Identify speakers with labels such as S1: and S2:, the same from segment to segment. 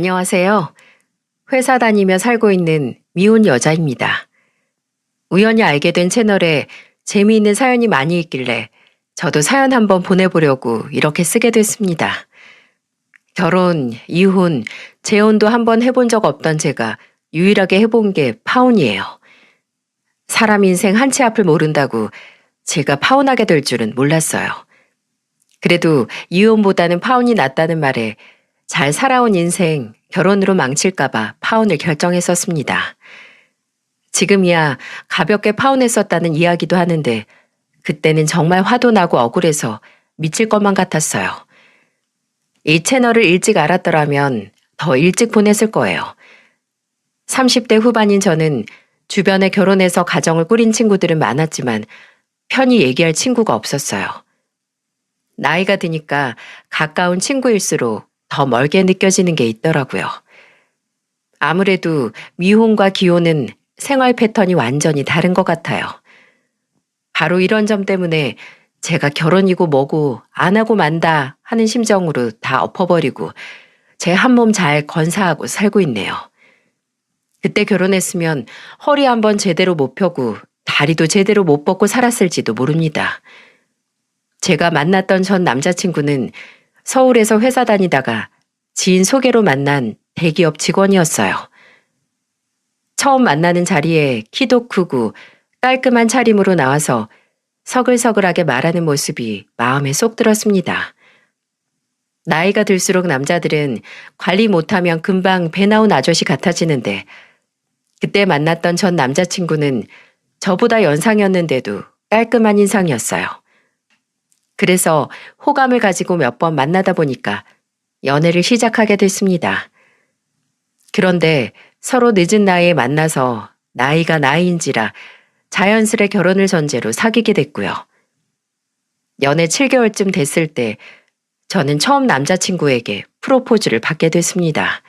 S1: 안녕하세요. 회사 다니며 살고 있는 미혼 여자입니다. 우연히 알게 된 채널에 재미있는 사연이 많이 있길래 저도 사연 한번 보내보려고 이렇게 쓰게 됐습니다. 결혼, 이혼, 재혼도 한번 해본 적 없던 제가 유일하게 해본 게 파혼이에요. 사람 인생 한 치 앞을 모른다고 제가 파혼하게 될 줄은 몰랐어요. 그래도 이혼보다는 파혼이 낫다는 말에 잘 살아온 인생 결혼으로 망칠까봐 파혼을 결정했었습니다. 지금이야 가볍게 파혼했었다는 이야기도 하는데 그때는 정말 화도 나고 억울해서 미칠 것만 같았어요. 이 채널을 일찍 알았더라면 더 일찍 보냈을 거예요. 30대 후반인 저는 주변에 결혼해서 가정을 꾸린 친구들은 많았지만 편히 얘기할 친구가 없었어요. 나이가 드니까 가까운 친구일수록 더 멀게 느껴지는 게 있더라고요. 아무래도 미혼과 기혼은 생활 패턴이 완전히 다른 것 같아요. 바로 이런 점 때문에 제가 결혼이고 뭐고 안 하고 만다 하는 심정으로 다 엎어버리고 제 한 몸 잘 건사하고 살고 있네요. 그때 결혼했으면 허리 한번 제대로 못 펴고 다리도 제대로 못 뻗고 살았을지도 모릅니다. 제가 만났던 전 남자친구는 서울에서 회사 다니다가 지인 소개로 만난 대기업 직원이었어요. 처음 만나는 자리에 키도 크고 깔끔한 차림으로 나와서 서글서글하게 말하는 모습이 마음에 쏙 들었습니다. 나이가 들수록 남자들은 관리 못하면 금방 배 나온 아저씨 같아지는데 그때 만났던 전 남자친구는 저보다 연상이었는데도 깔끔한 인상이었어요. 그래서 호감을 가지고 몇 번 만나다 보니까 연애를 시작하게 됐습니다. 그런데 서로 늦은 나이에 만나서 나이가 나이인지라 자연스레 결혼을 전제로 사귀게 됐고요. 연애 7개월쯤 됐을 때 저는 처음 남자친구에게 프로포즈를 받게 됐습니다.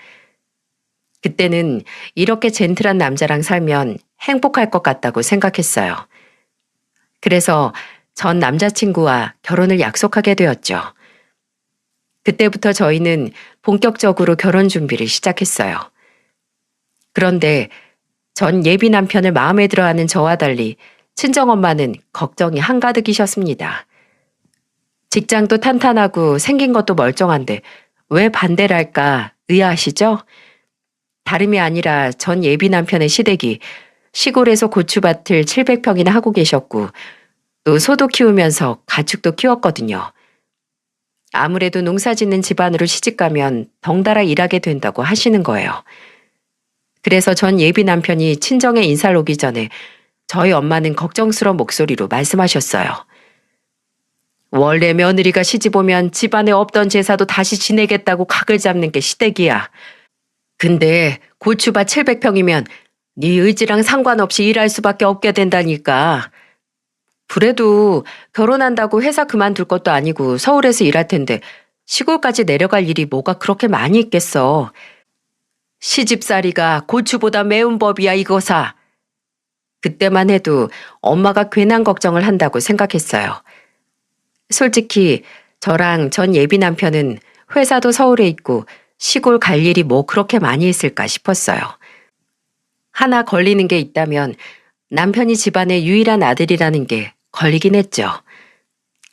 S1: 그때는 이렇게 젠틀한 남자랑 살면 행복할 것 같다고 생각했어요. 그래서 전 남자친구와 결혼을 약속하게 되었죠. 그때부터 저희는 본격적으로 결혼 준비를 시작했어요. 그런데 전 예비 남편을 마음에 들어하는 저와 달리 친정엄마는 걱정이 한가득이셨습니다. 직장도 탄탄하고 생긴 것도 멀쩡한데 왜 반대를 할까 의아하시죠? 다름이 아니라 전 예비 남편의 시댁이 시골에서 고추밭을 700평이나 하고 계셨고 또 소도 키우면서 가축도 키웠거든요. 아무래도 농사 짓는 집안으로 시집가면 덩달아 일하게 된다고 하시는 거예요. 그래서 전 예비 남편이 친정에 인사를 오기 전에 저희 엄마는 걱정스러운 목소리로 말씀하셨어요. 원래 며느리가 시집 오면 집안에 없던 제사도 다시 지내겠다고 각을 잡는 게 시댁이야. 근데 고추밭 700평이면 네 의지랑 상관없이 일할 수밖에 없게 된다니까. 그래도 결혼한다고 회사 그만둘 것도 아니고 서울에서 일할 텐데 시골까지 내려갈 일이 뭐가 그렇게 많이 있겠어. 시집살이가 고추보다 매운 법이야 이거사. 그때만 해도 엄마가 괜한 걱정을 한다고 생각했어요. 솔직히 저랑 전 예비 남편은 회사도 서울에 있고 시골 갈 일이 뭐 그렇게 많이 있을까 싶었어요. 하나 걸리는 게 있다면 남편이 집안의 유일한 아들이라는 게 걸리긴 했죠.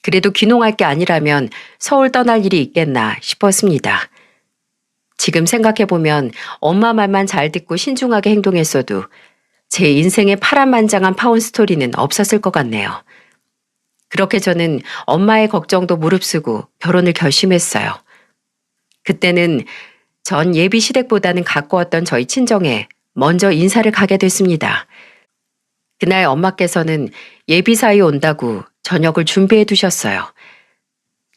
S1: 그래도 귀농할 게 아니라면 서울 떠날 일이 있겠나 싶었습니다. 지금 생각해보면 엄마 말만 잘 듣고 신중하게 행동했어도 제 인생의 파란만장한 파혼 스토리는 없었을 것 같네요. 그렇게 저는 엄마의 걱정도 무릅쓰고 결혼을 결심했어요. 그때는 전 예비 시댁보다는 가까웠던 저희 친정에 먼저 인사를 가게 됐습니다. 그날 엄마께서는 예비 사위 온다고 저녁을 준비해 두셨어요.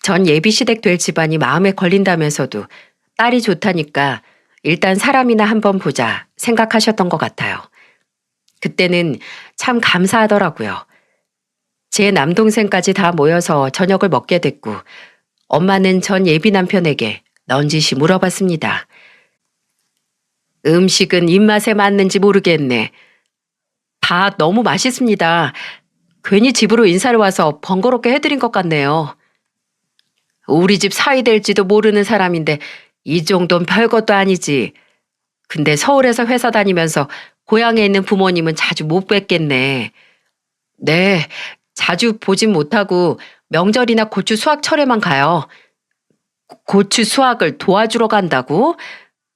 S1: 전 예비 시댁 될 집안이 마음에 걸린다면서도 딸이 좋다니까 일단 사람이나 한번 보자 생각하셨던 것 같아요. 그때는 참 감사하더라고요. 제 남동생까지 다 모여서 저녁을 먹게 됐고 엄마는 전 예비 남편에게 넌지시 물어봤습니다. 음식은 입맛에 맞는지 모르겠네. 다 너무 맛있습니다. 괜히 집으로 인사를 와서 번거롭게 해드린 것 같네요. 우리 집 사위 될지도 모르는 사람인데 이 정도는 별것도 아니지. 근데 서울에서 회사 다니면서 고향에 있는 부모님은 자주 못 뵙겠네. 네, 자주 보진 못하고 명절이나 고추 수확철에만 가요. 고추 수확을 도와주러 간다고?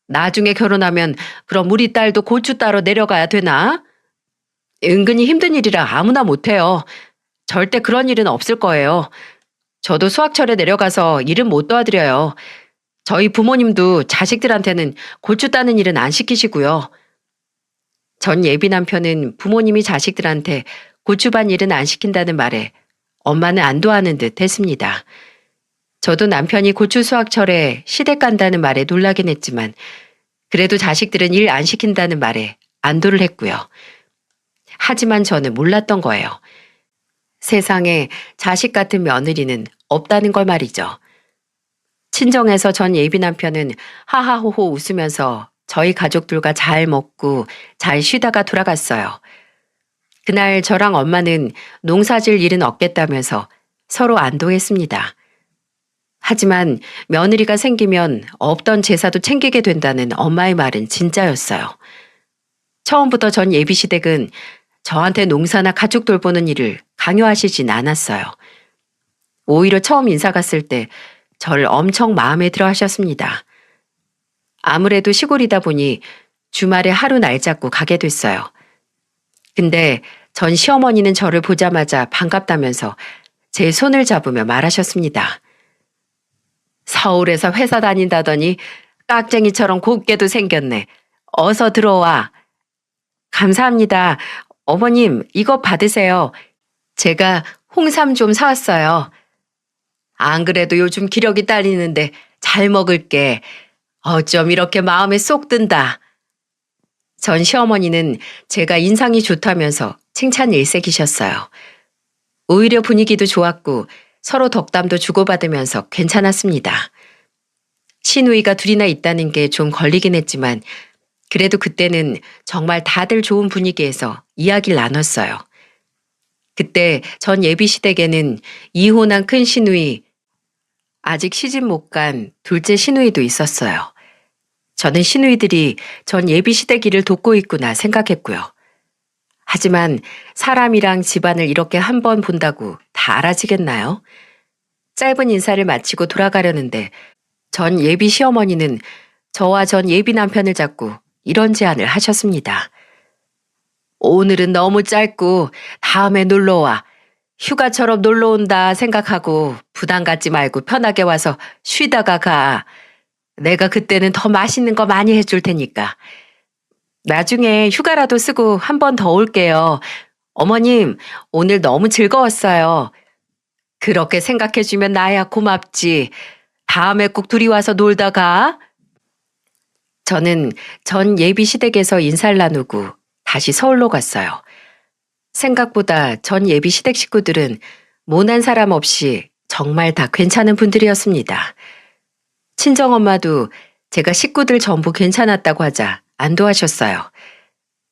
S1: 나중에 결혼하면 그럼 우리 딸도 고추 따러 내려가야 되나? 은근히 힘든 일이라 아무나 못해요. 절대 그런 일은 없을 거예요. 저도 수학철에 내려가서 일은 못 도와드려요. 저희 부모님도 자식들한테는 고추 따는 일은 안 시키시고요. 전 예비 남편은 부모님이 자식들한테 고추반 일은 안 시킨다는 말에 엄마는 안도하는 듯 했습니다. 저도 남편이 고추 수확철에 시댁 간다는 말에 놀라긴 했지만 그래도 자식들은 일 안 시킨다는 말에 안도를 했고요. 하지만 저는 몰랐던 거예요. 세상에 자식 같은 며느리는 없다는 걸 말이죠. 친정에서 전 예비 남편은 하하호호 웃으면서 저희 가족들과 잘 먹고 잘 쉬다가 돌아갔어요. 그날 저랑 엄마는 농사질 일은 없겠다면서 서로 안도했습니다. 하지만 며느리가 생기면 없던 제사도 챙기게 된다는 엄마의 말은 진짜였어요. 처음부터 전 예비 시댁은 저한테 농사나 가족 돌보는 일을 강요하시진 않았어요. 오히려 처음 인사 갔을 때 저를 엄청 마음에 들어 하셨습니다. 아무래도 시골이다 보니 주말에 하루 날 잡고 가게 됐어요. 근데 전 시어머니는 저를 보자마자 반갑다면서 제 손을 잡으며 말하셨습니다. 서울에서 회사 다닌다더니 깍쟁이처럼 곱게도 생겼네. 어서 들어와. 감사합니다. 어머님, 이거 받으세요. 제가 홍삼 좀 사왔어요. 안 그래도 요즘 기력이 딸리는데 잘 먹을게. 어쩜 이렇게 마음에 쏙 든다. 전 시어머니는 제가 인상이 좋다면서 칭찬 일색이셨어요. 오히려 분위기도 좋았고 서로 덕담도 주고받으면서 괜찮았습니다. 시누이가 둘이나 있다는 게 좀 걸리긴 했지만 그래도 그때는 정말 다들 좋은 분위기에서 이야기를 나눴어요. 그때 전 예비 시댁에는 이혼한 큰 시누이, 아직 시집 못 간 둘째 시누이도 있었어요. 저는 시누이들이 전 예비 시댁 일을 돕고 있구나 생각했고요. 하지만 사람이랑 집안을 이렇게 한 번 본다고 다 알아지겠나요? 짧은 인사를 마치고 돌아가려는데 전 예비 시어머니는 저와 전 예비 남편을 잡고 이런 제안을 하셨습니다. 오늘은 너무 짧고 다음에 놀러와. 휴가처럼 놀러 온다 생각하고 부담 갖지 말고 편하게 와서 쉬다가 가. 내가 그때는 더 맛있는 거 많이 해줄 테니까. 나중에 휴가라도 쓰고 한 번 더 올게요. 어머님, 오늘 너무 즐거웠어요. 그렇게 생각해주면 나야 고맙지. 다음에 꼭 둘이 와서 놀다 가. 저는 전 예비 시댁에서 인사를 나누고 다시 서울로 갔어요. 생각보다 전 예비 시댁 식구들은 모난 사람 없이 정말 다 괜찮은 분들이었습니다. 친정엄마도 제가 식구들 전부 괜찮았다고 하자 안도하셨어요.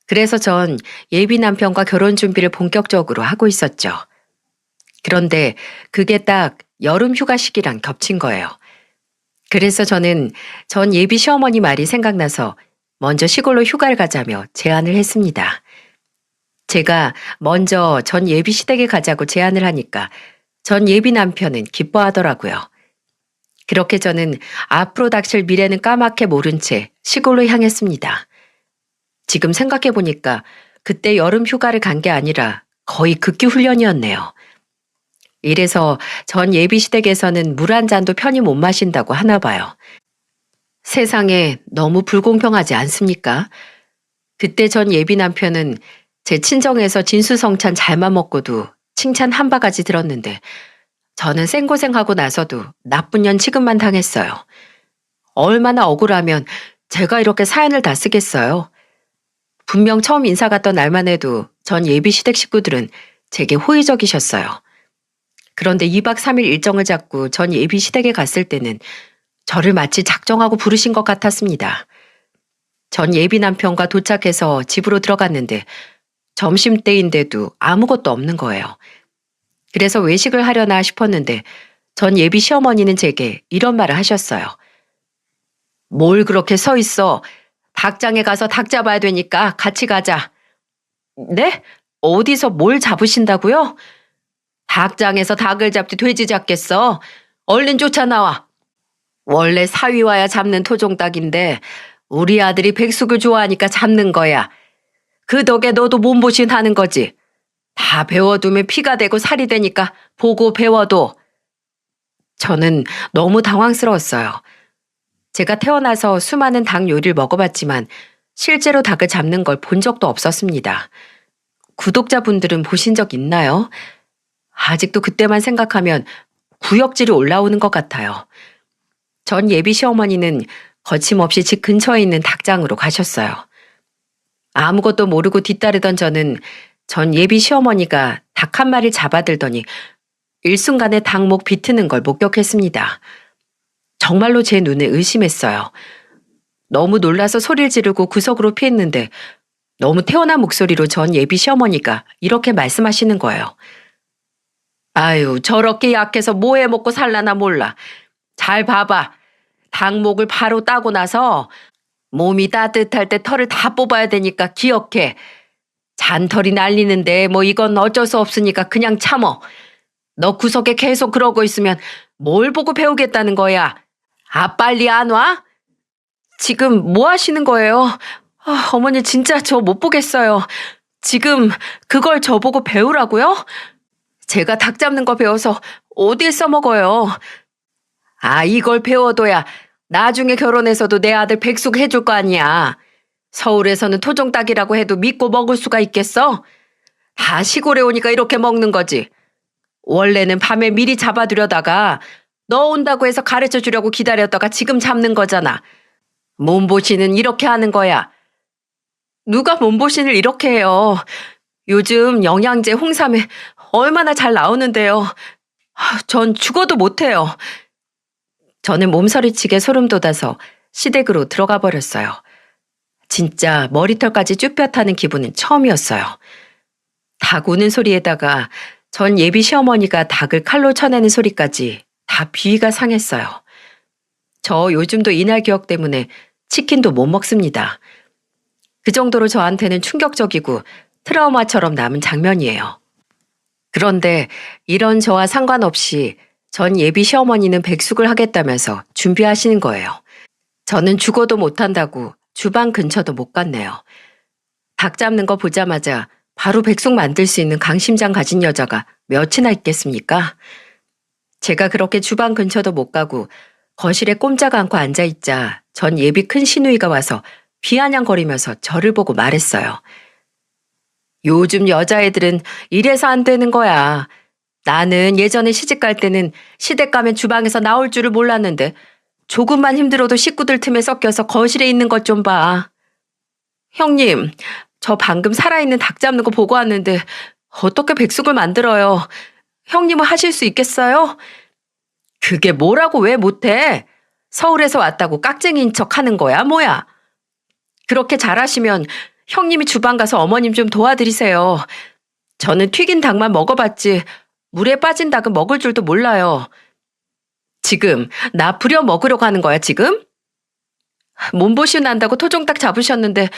S1: 그래서 전 예비 남편과 결혼 준비를 본격적으로 하고 있었죠. 그런데 그게 딱 여름 휴가 시기랑 겹친 거예요. 그래서 저는 전 예비 시어머니 말이 생각나서 먼저 시골로 휴가를 가자며 제안을 했습니다. 제가 먼저 전 예비 시댁에 가자고 제안을 하니까 전 예비 남편은 기뻐하더라고요. 그렇게 저는 앞으로 닥칠 미래는 까맣게 모른 채 시골로 향했습니다. 지금 생각해보니까 그때 여름 휴가를 간 게 아니라 거의 극기 훈련이었네요. 이래서 전 예비 시댁에서는 물 한 잔도 편히 못 마신다고 하나 봐요. 세상에 너무 불공평하지 않습니까? 그때 전 예비 남편은 제 친정에서 진수성찬 잘만 먹고도 칭찬 한 바가지 들었는데 저는 생고생하고 나서도 나쁜 년 취급만 당했어요. 얼마나 억울하면 제가 이렇게 사연을 다 쓰겠어요. 분명 처음 인사 갔던 날만 해도 전 예비 시댁 식구들은 제게 호의적이셨어요. 그런데 2박 3일 일정을 잡고 전 예비 시댁에 갔을 때는 저를 마치 작정하고 부르신 것 같았습니다. 전 예비 남편과 도착해서 집으로 들어갔는데 점심때인데도 아무것도 없는 거예요. 그래서 외식을 하려나 싶었는데 전 예비 시어머니는 제게 이런 말을 하셨어요. 뭘 그렇게 서 있어? 닭장에 가서 닭 잡아야 되니까 같이 가자. 네? 어디서 뭘 잡으신다고요? 닭장에서 닭을 잡지 돼지 잡겠어. 얼른 쫓아 나와. 원래 사위와야 잡는 토종닭인데 우리 아들이 백숙을 좋아하니까 잡는 거야. 그 덕에 너도 몸보신 하는 거지. 다 배워두면 피가 되고 살이 되니까 보고 배워도. 저는 너무 당황스러웠어요. 제가 태어나서 수많은 닭 요리를 먹어봤지만 실제로 닭을 잡는 걸 본 적도 없었습니다. 구독자분들은 보신 적 있나요? 아직도 그때만 생각하면 구역질이 올라오는 것 같아요. 전 예비 시어머니는 거침없이 집 근처에 있는 닭장으로 가셨어요. 아무것도 모르고 뒤따르던 저는 전 예비 시어머니가 닭 한 마리를 잡아들더니 일순간에 닭목 비트는 걸 목격했습니다. 정말로 제 눈에 의심했어요. 너무 놀라서 소리를 지르고 구석으로 피했는데 너무 태어난 목소리로 전 예비 시어머니가 이렇게 말씀하시는 거예요. 아유, 저렇게 약해서 뭐 해먹고 살라나 몰라. 잘 봐봐. 닭목을 바로 따고 나서 몸이 따뜻할 때 털을 다 뽑아야 되니까 기억해. 잔털이 날리는데 뭐 이건 어쩔 수 없으니까 그냥 참어. 너 구석에 계속 그러고 있으면 뭘 보고 배우겠다는 거야. 아, 빨리 안 와? 지금 뭐 하시는 거예요? 아, 어머니 진짜 저 못 보겠어요. 지금 그걸 저보고 배우라고요? 제가 닭 잡는 거 배워서 어딜 써먹어요. 아, 이걸 배워둬야 나중에 결혼해서도 내 아들 백숙 해줄 거 아니야. 서울에서는 토종닭이라고 해도 믿고 먹을 수가 있겠어? 다 시골에 오니까 이렇게 먹는 거지. 원래는 밤에 미리 잡아두려다가 너 온다고 해서 가르쳐 주려고 기다렸다가 지금 잡는 거잖아. 몸보신은 이렇게 하는 거야. 누가 몸보신을 이렇게 해요. 요즘 영양제 홍삼에 얼마나 잘 나오는데요. 전 죽어도 못해요. 저는 몸서리치게 소름 돋아서 시댁으로 들어가 버렸어요. 진짜 머리털까지 쭈뼛하는 기분은 처음이었어요. 닭 우는 소리에다가 전 예비 시어머니가 닭을 칼로 쳐내는 소리까지 다 비위가 상했어요. 저 요즘도 이날 기억 때문에 치킨도 못 먹습니다. 그 정도로 저한테는 충격적이고 트라우마처럼 남은 장면이에요. 그런데 이런 저와 상관없이 전 예비 시어머니는 백숙을 하겠다면서 준비하시는 거예요. 저는 죽어도 못한다고 주방 근처도 못 갔네요. 닭 잡는 거 보자마자 바로 백숙 만들 수 있는 강심장 가진 여자가 몇이나 있겠습니까? 제가 그렇게 주방 근처도 못 가고 거실에 꼼짝 않고 앉아있자 전 예비 큰 시누이가 와서 비아냥거리면서 저를 보고 말했어요. 요즘 여자애들은 이래서 안 되는 거야. 나는 예전에 시집 갈 때는 시댁 가면 주방에서 나올 줄을 몰랐는데 조금만 힘들어도 식구들 틈에 섞여서 거실에 있는 것 좀 봐. 형님, 저 방금 살아있는 닭 잡는 거 보고 왔는데 어떻게 백숙을 만들어요? 형님은 하실 수 있겠어요? 그게 뭐라고 왜 못해? 서울에서 왔다고 깍쟁이인 척 하는 거야, 뭐야? 그렇게 잘하시면 형님이 주방 가서 어머님 좀 도와드리세요. 저는 튀긴 닭만 먹어봤지 물에 빠진 닭은 먹을 줄도 몰라요. 지금 나 부려 먹으려고 하는 거야, 지금? 몸보신 한다고 토종닭 잡으셨는데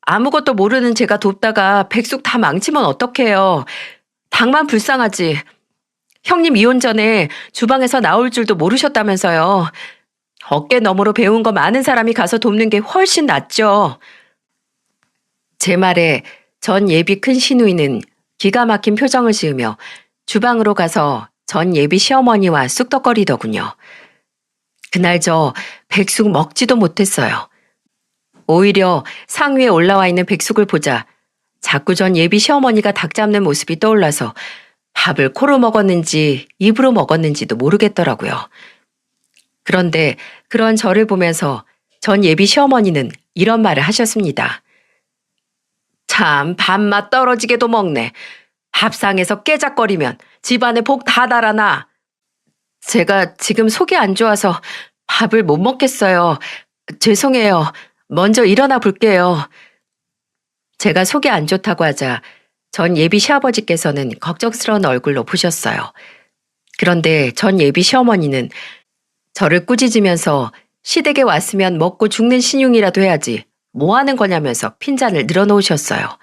S1: 아무것도 모르는 제가 돕다가 백숙 다 망치면 어떡해요. 닭만 불쌍하지. 형님 이혼 전에 주방에서 나올 줄도 모르셨다면서요. 어깨 너머로 배운 거 많은 사람이 가서 돕는 게 훨씬 낫죠. 제 말에 전 예비 큰 시누이는 기가 막힌 표정을 지으며 주방으로 가서 전 예비 시어머니와 쑥덕거리더군요. 그날 저 백숙 먹지도 못했어요. 오히려 상위에 올라와 있는 백숙을 보자 자꾸 전 예비 시어머니가 닭 잡는 모습이 떠올라서 밥을 코로 먹었는지 입으로 먹었는지도 모르겠더라고요. 그런데 그런 저를 보면서 전 예비 시어머니는 이런 말을 하셨습니다. 참 밥맛 떨어지게도 먹네. 밥상에서 깨작거리면 집안에 복 다 달아나. 제가 지금 속이 안 좋아서 밥을 못 먹겠어요. 죄송해요. 먼저 일어나 볼게요. 제가 속이 안 좋다고 하자 전 예비 시아버지께서는 걱정스러운 얼굴로 보셨어요. 그런데 전 예비 시어머니는 저를 꾸짖으면서 시댁에 왔으면 먹고 죽는 신용이라도 해야지. 뭐 하는 거냐면서 핀잔을 늘어놓으셨어요.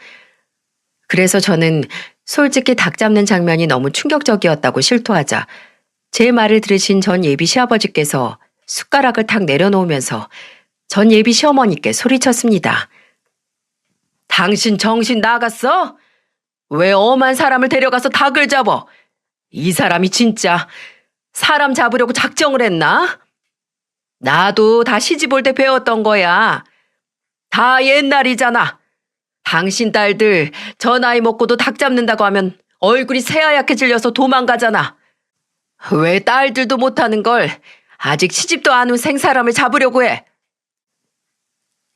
S1: 그래서 저는 솔직히 닭 잡는 장면이 너무 충격적이었다고 실토하자 제 말을 들으신 전 예비 시아버지께서 숟가락을 탁 내려놓으면서 전 예비 시어머니께 소리쳤습니다. 당신 정신 나갔어? 왜 엄한 사람을 데려가서 닭을 잡어? 이 사람이 진짜 사람 잡으려고 작정을 했나? 나도 다 시집 올 때 배웠던 거야. 다 옛날이잖아. 당신 딸들 저 나이 먹고도 닭 잡는다고 하면 얼굴이 새하얗게 질려서 도망가잖아. 왜 딸들도 못하는 걸 아직 시집도 안 온 생사람을 잡으려고 해?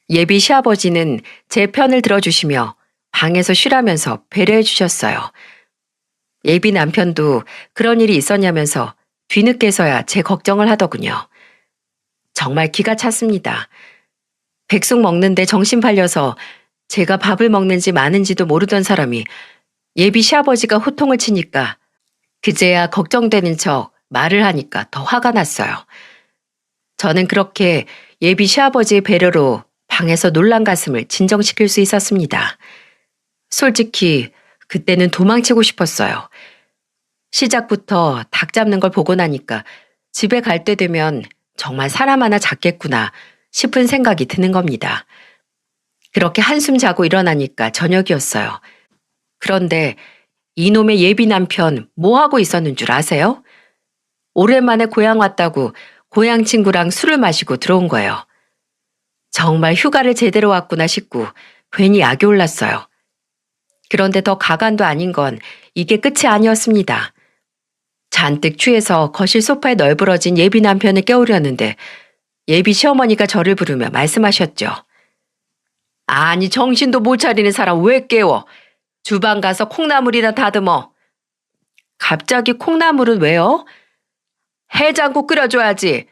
S1: 예비 시아버지는 제 편을 들어주시며 방에서 쉬라면서 배려해 주셨어요. 예비 남편도 그런 일이 있었냐면서 뒤늦게서야 제 걱정을 하더군요. 정말 기가 찼습니다. 백숙 먹는데 정신 팔려서 제가 밥을 먹는지 마는지도 모르던 사람이 예비 시아버지가 호통을 치니까 그제야 걱정되는 척 말을 하니까 더 화가 났어요. 저는 그렇게 예비 시아버지의 배려로 방에서 놀란 가슴을 진정시킬 수 있었습니다. 솔직히 그때는 도망치고 싶었어요. 시작부터 닭 잡는 걸 보고 나니까 집에 갈 때 되면 정말 사람 하나 잡겠구나 싶은 생각이 드는 겁니다. 그렇게 한숨 자고 일어나니까 저녁이었어요. 그런데 이놈의 예비 남편 뭐 하고 있었는 줄 아세요? 오랜만에 고향 왔다고 고향 친구랑 술을 마시고 들어온 거예요. 정말 휴가를 제대로 왔구나 싶고 괜히 약이 올랐어요. 그런데 더 가관도 아닌 건 이게 끝이 아니었습니다. 잔뜩 취해서 거실 소파에 널브러진 예비 남편을 깨우려는데 예비 시어머니가 저를 부르며 말씀하셨죠. 아니 정신도 못 차리는 사람 왜 깨워? 주방 가서 콩나물이나 다듬어. 갑자기 콩나물은 왜요? 해장국 끓여줘야지.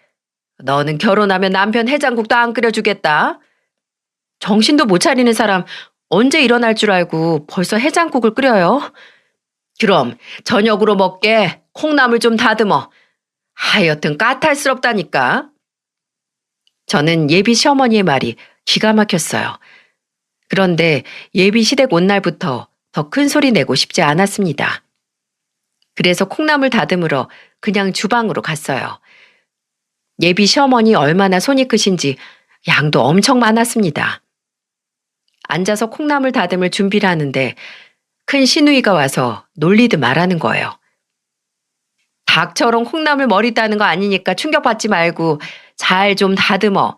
S1: 너는 결혼하면 남편 해장국도 안 끓여주겠다. 정신도 못 차리는 사람 언제 일어날 줄 알고 벌써 해장국을 끓여요? 그럼 저녁으로 먹게 콩나물 좀 다듬어. 하여튼 까탈스럽다니까. 저는 예비 시어머니의 말이 기가 막혔어요. 그런데 예비 시댁 온 날부터 더 큰 소리 내고 싶지 않았습니다. 그래서 콩나물 다듬으러 그냥 주방으로 갔어요. 예비 시어머니 얼마나 손이 크신지 양도 엄청 많았습니다. 앉아서 콩나물 다듬을 준비를 하는데 큰 시누이가 와서 놀리듯 말하는 거예요. 닭처럼 콩나물 머리 따는 거 아니니까 충격받지 말고 잘 좀 다듬어.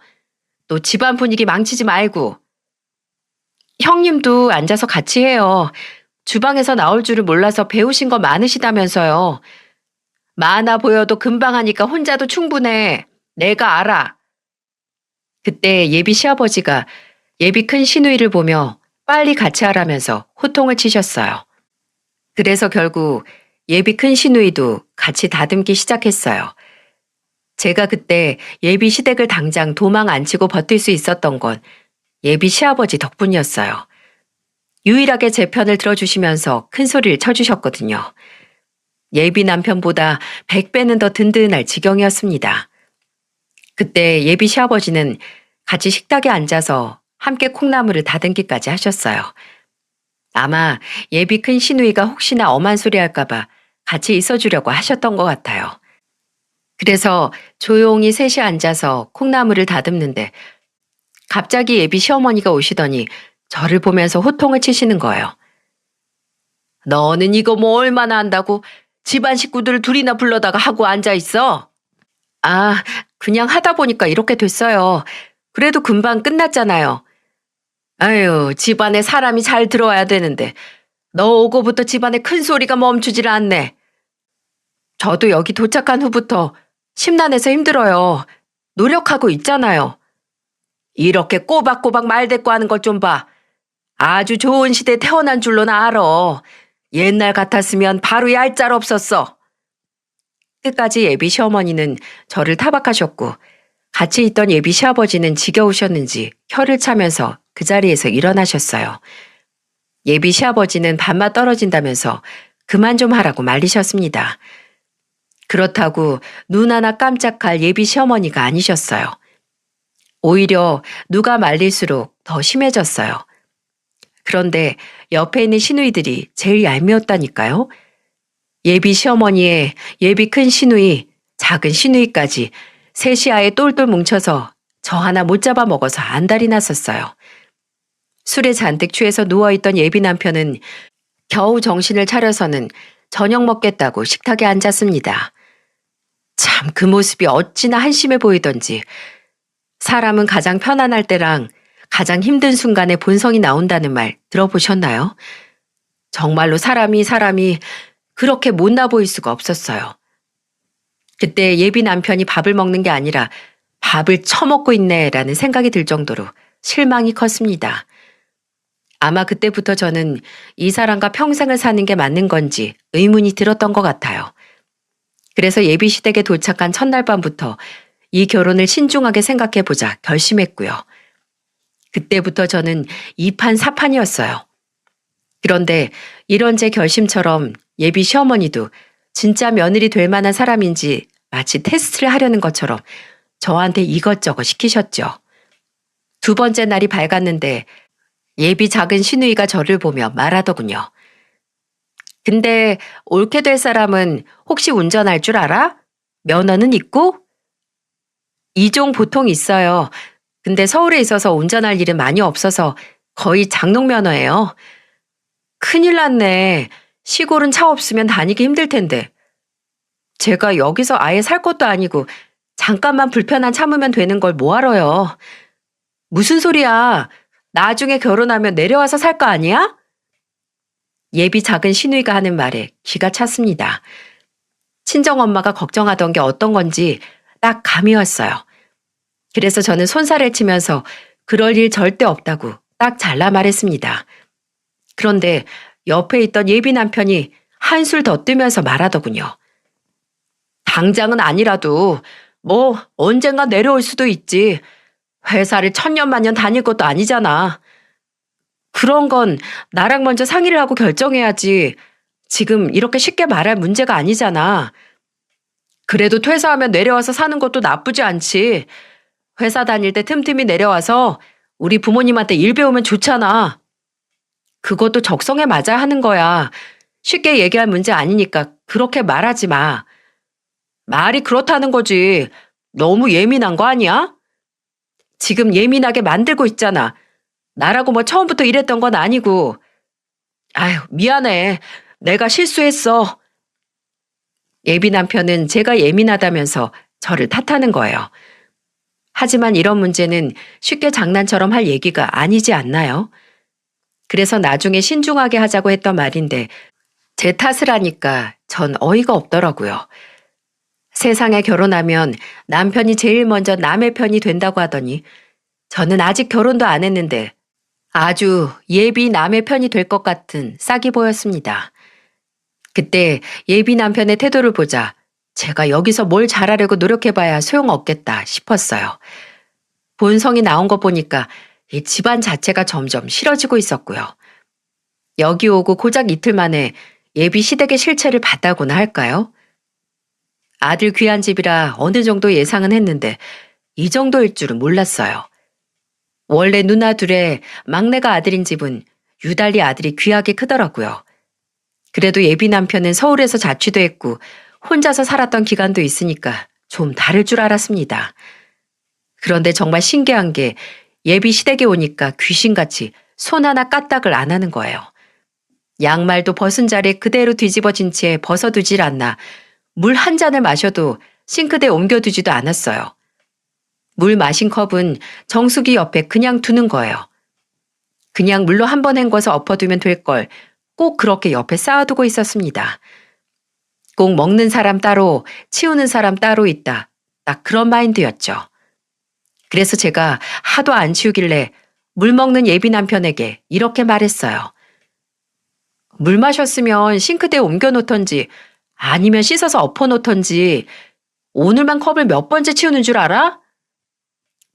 S1: 또 집안 분위기 망치지 말고. 형님도 앉아서 같이 해요. 주방에서 나올 줄을 몰라서 배우신 거 많으시다면서요. 많아 보여도 금방 하니까 혼자도 충분해. 내가 알아. 그때 예비 시아버지가 예비 큰 시누이를 보며 빨리 같이 하라면서 호통을 치셨어요. 그래서 결국 예비 큰 시누이도 같이 다듬기 시작했어요. 제가 그때 예비 시댁을 당장 도망 안 치고 버틸 수 있었던 건 예비 시아버지 덕분이었어요. 유일하게 제 편을 들어주시면서 큰 소리를 쳐주셨거든요. 예비 남편보다 100배는 더 든든할 지경이었습니다. 그때 예비 시아버지는 같이 식탁에 앉아서 함께 콩나물을 다듬기까지 하셨어요. 아마 예비 큰 시누이가 혹시나 엄한 소리 할까봐 같이 있어주려고 하셨던 것 같아요. 그래서 조용히 셋이 앉아서 콩나물을 다듬는데 갑자기 예비 시어머니가 오시더니 저를 보면서 호통을 치시는 거예요. 너는 이거 뭐 얼마나 한다고 집안 식구들을 둘이나 불러다가 하고 앉아있어? 아, 그냥 하다 보니까 이렇게 됐어요. 그래도 금방 끝났잖아요. 아유, 집안에 사람이 잘 들어와야 되는데 너 오고부터 집안에 큰 소리가 멈추질 않네. 저도 여기 도착한 후부터 심란해서 힘들어요. 노력하고 있잖아요. 이렇게 꼬박꼬박 말대꾸하는 것 좀 봐. 아주 좋은 시대에 태어난 줄로 나 알아. 옛날 같았으면 바로 얄짤 없었어. 끝까지 예비 시어머니는 저를 타박하셨고 같이 있던 예비 시아버지는 지겨우셨는지 혀를 차면서 그 자리에서 일어나셨어요. 예비 시아버지는 밥맛 떨어진다면서 그만 좀 하라고 말리셨습니다. 그렇다고 눈 하나 깜짝할 예비 시어머니가 아니셨어요. 오히려 누가 말릴수록 더 심해졌어요. 그런데 옆에 있는 시누이들이 제일 얄미웠다니까요. 예비 시어머니에 예비 큰 시누이, 작은 시누이까지 셋이 아예 똘똘 뭉쳐서 저 하나 못 잡아 먹어서 안달이 났었어요. 술에 잔뜩 취해서 누워있던 예비 남편은 겨우 정신을 차려서는 저녁 먹겠다고 식탁에 앉았습니다. 참 그 모습이 어찌나 한심해 보이던지 사람은 가장 편안할 때랑 가장 힘든 순간에 본성이 나온다는 말 들어보셨나요? 정말로 사람이 그렇게 못나 보일 수가 없었어요. 그때 예비 남편이 밥을 먹는 게 아니라 밥을 처먹고 있네라는 생각이 들 정도로 실망이 컸습니다. 아마 그때부터 저는 이 사람과 평생을 사는 게 맞는 건지 의문이 들었던 것 같아요. 그래서 예비 시댁에 도착한 첫날 밤부터 이 결혼을 신중하게 생각해보자 결심했고요. 그때부터 저는 2판 4판이었어요. 그런데 이런 제 결심처럼 예비 시어머니도 진짜 며느리 될 만한 사람인지 마치 테스트를 하려는 것처럼 저한테 이것저것 시키셨죠. 두 번째 날이 밝았는데 예비 작은 시누이가 저를 보며 말하더군요. 근데 옳게 될 사람은 혹시 운전할 줄 알아? 면허는 있고? 이 종 보통 있어요. 근데 서울에 있어서 운전할 일은 많이 없어서 거의 장롱 면허예요. 큰일 났네. 시골은 차 없으면 다니기 힘들 텐데. 제가 여기서 아예 살 것도 아니고 잠깐만 불편한 참으면 되는 걸 뭐하러요. 무슨 소리야. 나중에 결혼하면 내려와서 살 거 아니야? 예비 작은 시누이가 하는 말에 기가 찼습니다. 친정엄마가 걱정하던 게 어떤 건지 딱 감이 왔어요. 그래서 저는 손살을 치면서 그럴 일 절대 없다고 딱 잘라 말했습니다. 그런데 옆에 있던 예비 남편이 한술 더 뜨면서 말하더군요. 당장은 아니라도 뭐 언젠가 내려올 수도 있지. 회사를 천년만년 다닐 것도 아니잖아. 그런 건 나랑 먼저 상의를 하고 결정해야지. 지금 이렇게 쉽게 말할 문제가 아니잖아. 그래도 퇴사하면 내려와서 사는 것도 나쁘지 않지. 회사 다닐 때 틈틈이 내려와서 우리 부모님한테 일 배우면 좋잖아. 그것도 적성에 맞아야 하는 거야. 쉽게 얘기할 문제 아니니까 그렇게 말하지 마. 말이 그렇다는 거지. 너무 예민한 거 아니야? 지금 예민하게 만들고 있잖아. 나라고 뭐 처음부터 이랬던 건 아니고. 아유, 미안해. 내가 실수했어. 예비 남편은 제가 예민하다면서 저를 탓하는 거예요. 하지만 이런 문제는 쉽게 장난처럼 할 얘기가 아니지 않나요? 그래서 나중에 신중하게 하자고 했던 말인데 제 탓을 하니까 전 어이가 없더라고요. 세상에 결혼하면 남편이 제일 먼저 남의 편이 된다고 하더니 저는 아직 결혼도 안 했는데 아주 예비 남의 편이 될 것 같은 싹이 보였습니다. 그때 예비 남편의 태도를 보자 제가 여기서 뭘 잘하려고 노력해봐야 소용없겠다 싶었어요. 본성이 나온 거 보니까 이 집안 자체가 점점 싫어지고 있었고요. 여기 오고 고작 이틀 만에 예비 시댁의 실체를 봤다고나 할까요? 아들 귀한 집이라 어느 정도 예상은 했는데 이 정도일 줄은 몰랐어요. 원래 누나 둘에 막내가 아들인 집은 유달리 아들이 귀하게 크더라고요. 그래도 예비 남편은 서울에서 자취도 했고 혼자서 살았던 기간도 있으니까 좀 다를 줄 알았습니다. 그런데 정말 신기한 게 예비 시댁에 오니까 귀신같이 손 하나 까딱을 안 하는 거예요. 양말도 벗은 자리에 그대로 뒤집어진 채 벗어두질 않나 물 한 잔을 마셔도 싱크대에 옮겨두지도 않았어요. 물 마신 컵은 정수기 옆에 그냥 두는 거예요. 그냥 물로 한 번 헹궈서 엎어두면 될 걸 꼭 그렇게 옆에 쌓아두고 있었습니다. 꼭 먹는 사람 따로 치우는 사람 따로 있다. 딱 그런 마인드였죠. 그래서 제가 하도 안 치우길래 물 먹는 예비 남편에게 이렇게 말했어요. 물 마셨으면 싱크대에 옮겨놓던지 아니면 씻어서 엎어놓던지 오늘만 컵을 몇 번째 치우는 줄 알아?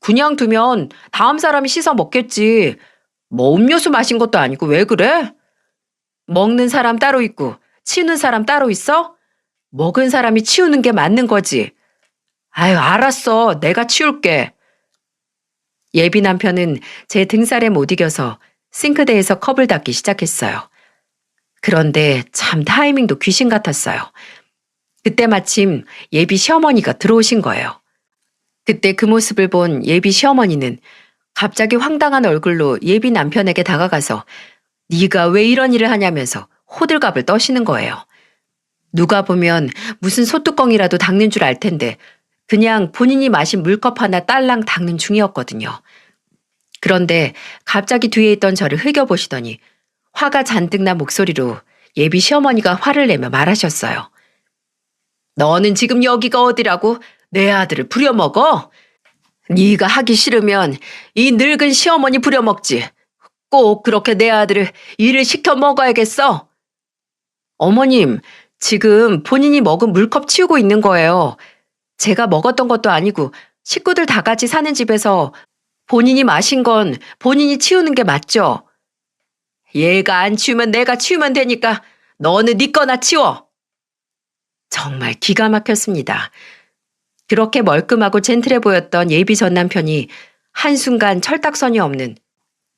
S1: 그냥 두면 다음 사람이 씻어 먹겠지. 뭐 음료수 마신 것도 아니고 왜 그래? 먹는 사람 따로 있고 치우는 사람 따로 있어? 먹은 사람이 치우는 게 맞는 거지. 아유, 알았어. 내가 치울게. 예비 남편은 제 등살에 못 이겨서 싱크대에서 컵을 닦기 시작했어요. 그런데 참 타이밍도 귀신 같았어요. 그때 마침 예비 시어머니가 들어오신 거예요. 그때 그 모습을 본 예비 시어머니는 갑자기 황당한 얼굴로 예비 남편에게 다가가서 네가 왜 이런 일을 하냐면서 호들갑을 떠시는 거예요. 누가 보면 무슨 소뚜껑이라도 닦는 줄 알 텐데 그냥 본인이 마신 물컵 하나 딸랑 닦는 중이었거든요. 그런데 갑자기 뒤에 있던 저를 흘겨보시더니 화가 잔뜩 난 목소리로 예비 시어머니가 화를 내며 말하셨어요. 너는 지금 여기가 어디라고 내 아들을 부려먹어? 네가 하기 싫으면 이 늙은 시어머니 부려먹지. 꼭 그렇게 내 아들을 일을 시켜 먹어야겠어. 어머님, 지금 본인이 먹은 물컵 치우고 있는 거예요. 제가 먹었던 것도 아니고 식구들 다 같이 사는 집에서 본인이 마신 건 본인이 치우는 게 맞죠? 얘가 안 치우면 내가 치우면 되니까 너는 네 거나 치워. 정말 기가 막혔습니다. 그렇게 멀끔하고 젠틀해 보였던 예비 전 남편이 한순간 철딱선이 없는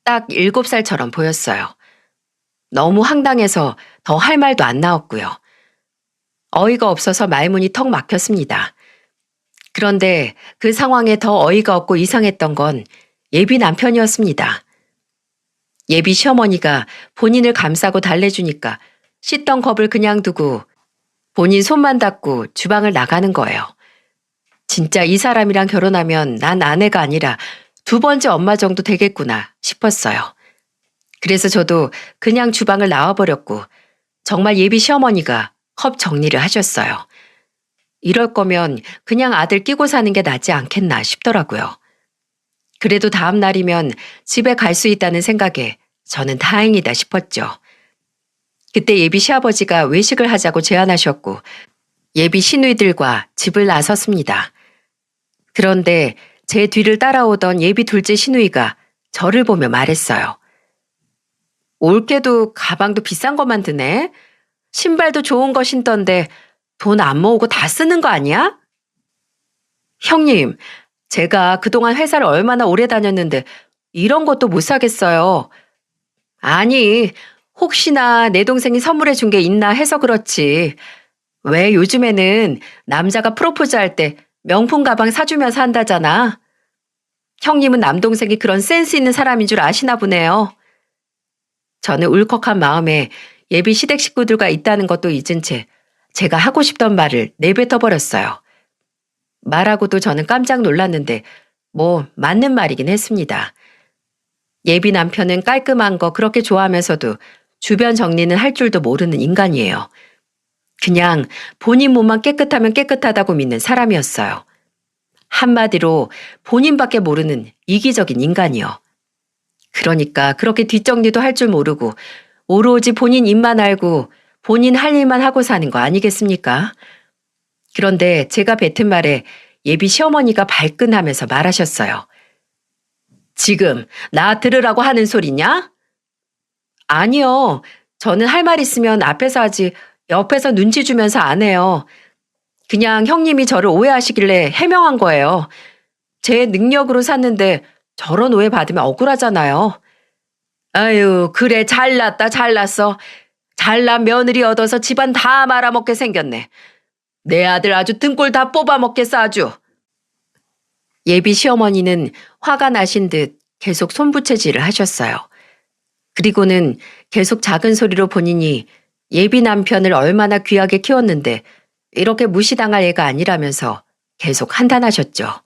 S1: 딱 7살처럼 보였어요. 너무 황당해서 더 할 말도 안 나왔고요. 어이가 없어서 말문이 턱 막혔습니다. 그런데 그 상황에 더 어이가 없고 이상했던 건 예비 남편이었습니다. 예비 시어머니가 본인을 감싸고 달래주니까 씻던 컵을 그냥 두고 본인 손만 닦고 주방을 나가는 거예요. 진짜 이 사람이랑 결혼하면 난 아내가 아니라 두 번째 엄마 정도 되겠구나 싶었어요. 그래서 저도 그냥 주방을 나와버렸고 정말 예비 시어머니가 컵 정리를 하셨어요. 이럴 거면 그냥 아들 끼고 사는 게 낫지 않겠나 싶더라고요. 그래도 다음 날이면 집에 갈 수 있다는 생각에 저는 다행이다 싶었죠. 그때 예비 시아버지가 외식을 하자고 제안하셨고 예비 시누이들과 집을 나섰습니다. 그런데 제 뒤를 따라오던 예비 둘째 시누이가 저를 보며 말했어요. 올케도 가방도 비싼 것만 드네. 신발도 좋은 거 신던데 돈 안 모으고 다 쓰는 거 아니야? 형님, 제가 그동안 회사를 얼마나 오래 다녔는데 이런 것도 못 사겠어요. 아니, 혹시나 내 동생이 선물해 준 게 있나 해서 그렇지. 왜 요즘에는 남자가 프로포즈 할 때 명품 가방 사주면서 한다잖아. 형님은 남동생이 그런 센스 있는 사람인 줄 아시나 보네요. 저는 울컥한 마음에 예비 시댁 식구들과 있다는 것도 잊은 채 제가 하고 싶던 말을 내뱉어 버렸어요. 말하고도 저는 깜짝 놀랐는데 뭐 맞는 말이긴 했습니다. 예비 남편은 깔끔한 거 그렇게 좋아하면서도 주변 정리는 할 줄도 모르는 인간이에요. 그냥 본인 몸만 깨끗하면 깨끗하다고 믿는 사람이었어요. 한마디로 본인밖에 모르는 이기적인 인간이요. 그러니까 그렇게 뒷정리도 할 줄 모르고 오로지 본인 입만 알고 본인 할 일만 하고 사는 거 아니겠습니까? 그런데 제가 뱉은 말에 예비 시어머니가 발끈하면서 말하셨어요. 지금 나 들으라고 하는 소리냐? 아니요. 저는 할 말 있으면 앞에서 하지 옆에서 눈치 주면서 안 해요. 그냥 형님이 저를 오해하시길래 해명한 거예요. 제 능력으로 샀는데 저런 오해 받으면 억울하잖아요. 아유, 그래 잘났다 잘났어. 잘난 며느리 얻어서 집안 다 말아먹게 생겼네. 내 아들 아주 등골 다 뽑아먹겠어 아주. 예비 시어머니는 화가 나신 듯 계속 손부채질을 하셨어요. 그리고는 계속 작은 소리로 본인이 예비 남편을 얼마나 귀하게 키웠는데 이렇게 무시당할 애가 아니라면서 계속 한탄하셨죠.